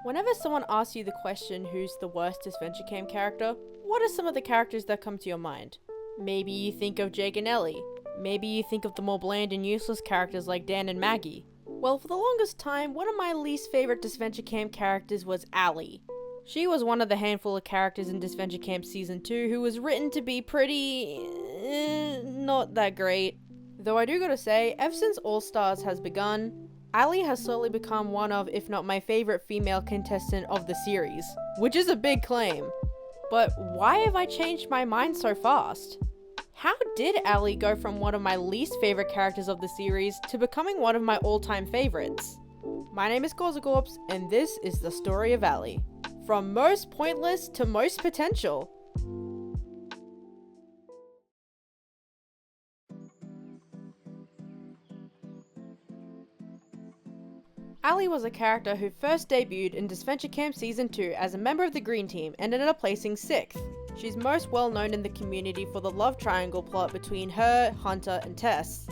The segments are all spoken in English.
Whenever someone asks you the question, who's the worst Adventure Camp character, what are some of the characters that come to your mind? Maybe you think of Jake and Ellie. Maybe you think of the more bland and useless characters like Dan and Maggie. Well, for the longest time, one of my least favorite Adventure Camp characters was Allie. She was one of the handful of characters in Adventure Camp Season 2 who was written to be pretty... not that great. Though I do gotta say, ever since All Stars has begun, Allie has slowly become one of, if not my favorite female contestant of the series, which is a big claim. But why have I changed my mind so fast? How did Allie go from one of my least favorite characters of the series to becoming one of my all-time favorites? My name is Corzacorps, and this is the story of Allie. From most pointless to most potential. Allie was a character who first debuted in Adventure Camp Season 2 as a member of the Green Team and ended up placing 6th. She's most well known in the community for the love triangle plot between her, Hunter, and Tess.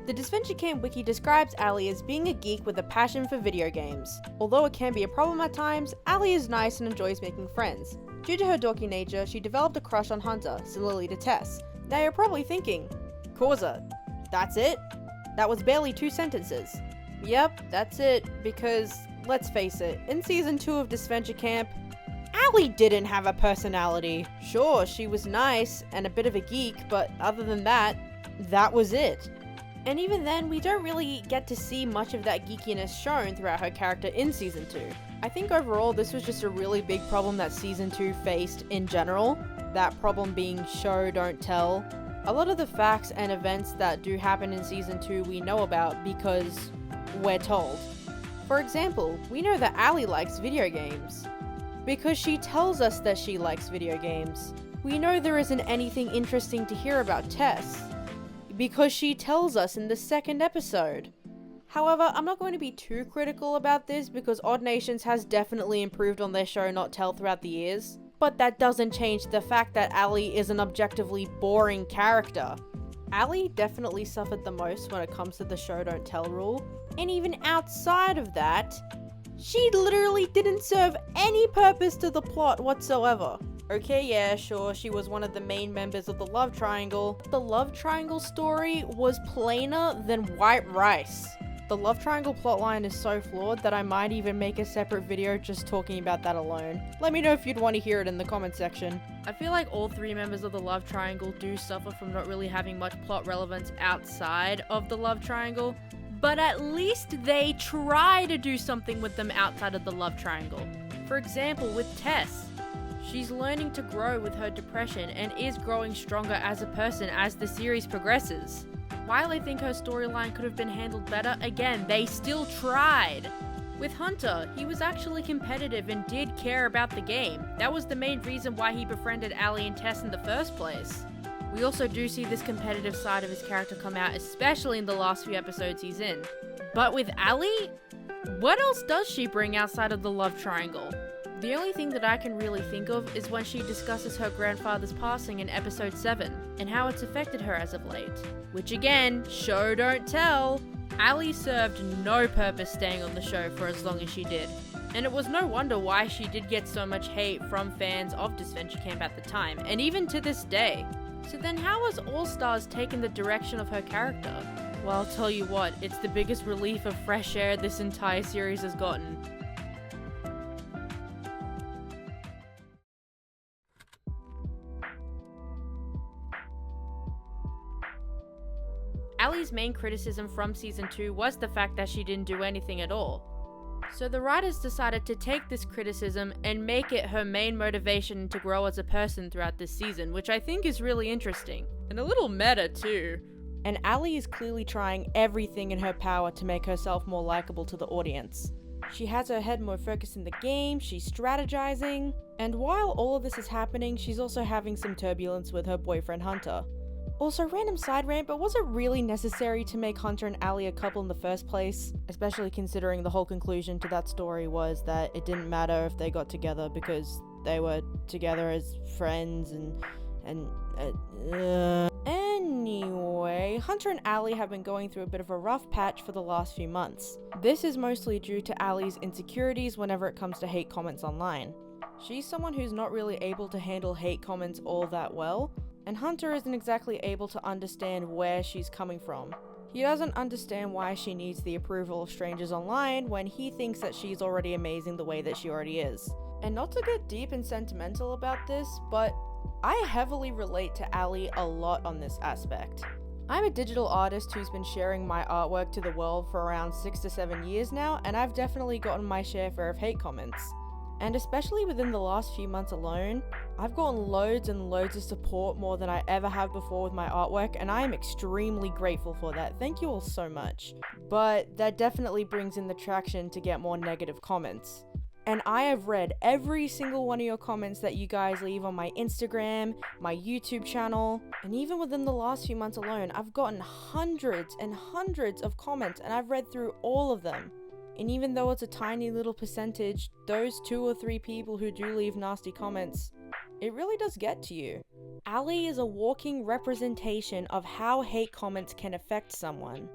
The Adventure Camp wiki describes Allie as being a geek with a passion for video games. Although it can be a problem at times, Allie is nice and enjoys making friends. Due to her dorky nature, she developed a crush on Hunter, similarly to Tess. Now you're probably thinking, Corza, that's it? That was barely 2 sentences. Yep, that's it, because, let's face it, in Season 2 of Adventure Camp, Allie didn't have a personality. Sure, she was nice and a bit of a geek, but other than that, that was it. And even then, we don't really get to see much of that geekiness shown throughout her character in Season 2. I think overall, this was just a really big problem that Season 2 faced in general. That problem being show, don't tell. A lot of the facts and events that do happen in Season 2 we know about because we're told. For example, we know that Allie likes video games because she tells us that she likes video games. We know there isn't anything interesting to hear about Tess because she tells us in the 2nd episode. However, I'm not going to be too critical about this because Odd Nations has definitely improved on their show not tell throughout the years, but that doesn't change the fact that Allie is an objectively boring character. Allie definitely suffered the most when it comes to the show don't tell rule, and even outside of that, she literally didn't serve any purpose to the plot whatsoever. Okay, yeah, sure, she was one of the main members of the love triangle. The love triangle story was plainer than white rice. The love triangle plotline is so flawed that I might even make a separate video just talking about that alone. Let me know if you'd want to hear it in the comment section. I feel like all 3 members of the love triangle do suffer from not really having much plot relevance outside of the love triangle, but at least they try to do something with them outside of the love triangle. For example, with Tess. She's learning to grow with her depression and is growing stronger as a person as the series progresses. While I think her storyline could have been handled better, again, they still tried. With Hunter, he was actually competitive and did care about the game. That was the main reason why he befriended Allie and Tess in the first place. We also do see this competitive side of his character come out, especially in the last few episodes he's in. But with Allie, what else does she bring outside of the love triangle? The only thing that I can really think of is when she discusses her grandfather's passing in episode 7, and how it's affected her as of late. Which again, show don't tell. Allie served no purpose staying on the show for as long as she did. And it was no wonder why she did get so much hate from fans of Adventure Camp at the time, and even to this day. So then how has All Stars taken the direction of her character? Well, I'll tell you what, it's the biggest relief of fresh air this entire series has gotten. Allie's main criticism from Season 2 was the fact that she didn't do anything at all. So the writers decided to take this criticism and make it her main motivation to grow as a person throughout this season, which I think is really interesting. And a little meta too. And Allie is clearly trying everything in her power to make herself more likable to the audience. She has her head more focused in the game, she's strategizing, and while all of this is happening, she's also having some turbulence with her boyfriend Hunter. Also, random side rant, but was it really necessary to make Hunter and Allie a couple in the first place? Especially considering the whole conclusion to that story was that it didn't matter if they got together because they were together as friends and Anyway, Hunter and Allie have been going through a bit of a rough patch for the last few months. This is mostly due to Allie's insecurities whenever it comes to hate comments online. She's someone who's not really able to handle hate comments all that well, and Hunter isn't exactly able to understand where she's coming from. He doesn't understand why she needs the approval of strangers online when he thinks that she's already amazing the way that she already is. And not to get deep and sentimental about this, but I heavily relate to Allie a lot on this aspect. I'm a digital artist who's been sharing my artwork to the world for around 6 to 7 years now, and I've definitely gotten my share of hate comments. And especially within the last few months alone, I've gotten loads and loads of support, more than I ever have before with my artwork, and I am extremely grateful for that. Thank you all so much. But that definitely brings in the traction to get more negative comments. And I have read every single one of your comments that you guys leave on my Instagram, my YouTube channel, and even within the last few months alone, I've gotten hundreds and hundreds of comments, and I've read through all of them. And even though it's a tiny little percentage, those 2 or 3 people who do leave nasty comments, it really does get to you. Allie is a walking representation of how hate comments can affect someone.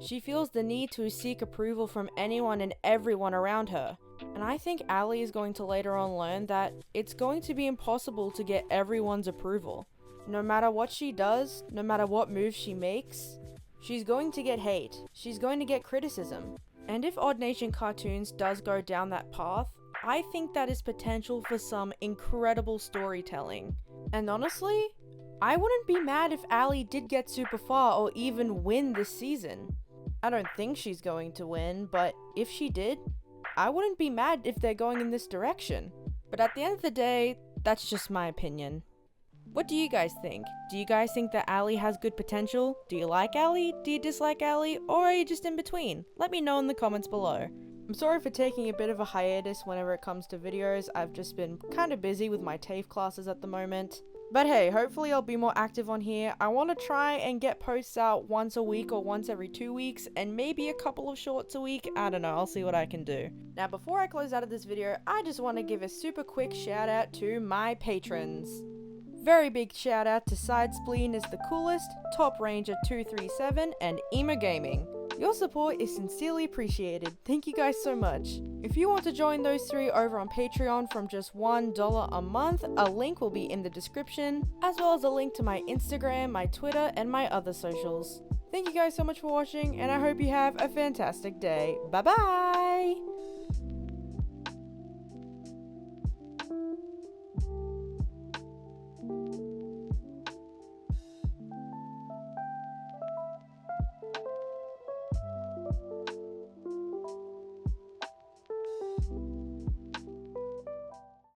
She feels the need to seek approval from anyone and everyone around her. And I think Allie is going to later on learn that it's going to be impossible to get everyone's approval. No matter what she does, no matter what moves she makes, she's going to get hate. She's going to get criticism. And if Odd Nation Cartoons does go down that path, I think that is potential for some incredible storytelling. And honestly, I wouldn't be mad if Allie did get super far or even win this season. I don't think she's going to win, but if she did, I wouldn't be mad if they're going in this direction. But at the end of the day, that's just my opinion. What do you guys think? Do you guys think that Allie has good potential? Do you like Allie? Do you dislike Allie? Or are you just in between? Let me know in the comments below. I'm sorry for taking a bit of a hiatus whenever it comes to videos. I've just been kind of busy with my TAFE classes at the moment. But hey, hopefully I'll be more active on here. I want to try and get posts out once a week or once every 2 weeks, and maybe a couple of shorts a week. I don't know, I'll see what I can do. Now before I close out of this video, I just want to give a super quick shout out to my patrons. Very big shout out to Side Spleen is the coolest, Top Ranger 237, and Ema Gaming. Your support is sincerely appreciated. Thank you guys so much. If you want to join those 3 over on Patreon from just $1 a month, a link will be in the description, as well as a link to my Instagram, my Twitter, and my other socials. Thank you guys so much for watching, and I hope you have a fantastic day. Bye bye!